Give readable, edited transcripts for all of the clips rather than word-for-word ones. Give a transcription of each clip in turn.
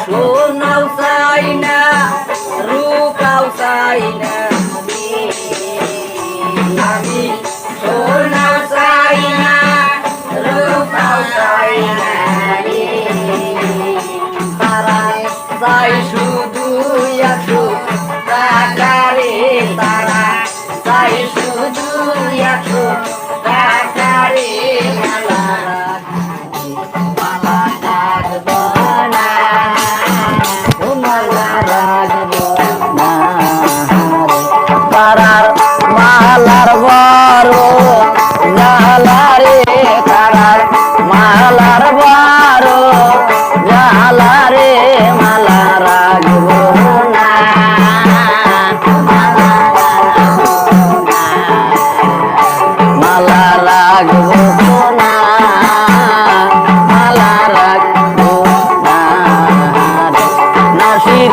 সোনাও চাই না রূপাও চাই না আমি সোনাও চাই না রূপাও চাই না তারা চাই শুধু একটু টাকা রে তারা চাই শুধু একটু টাকা রে তারার মালার বড় জালা রে তারার মালার বড় জালা রে মালা রাখব না মালা রাখব না মালা রাখব না নাসির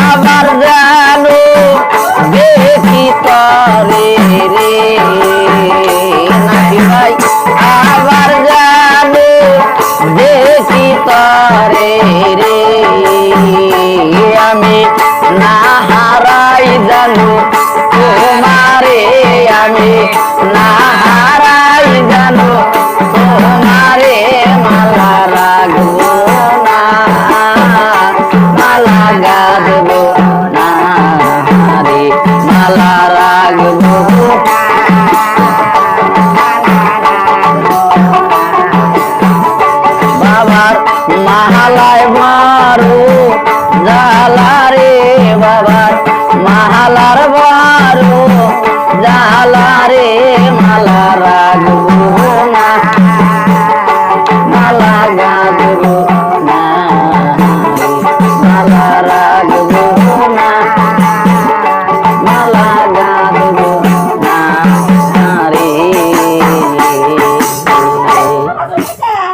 আবার জানো দেখি তরে রে নাকি ভাই আবার জানো দেখি তরে রে আমি না হারাই জানো তোমারে আমি না হারাই জানো তোমারে মালা রাখবো না মালা গাঁথবো না রে মালা রাখবো বাবার মালায় মারো জালা রে বাবার মালার বারো জালা রে মালা রাখবো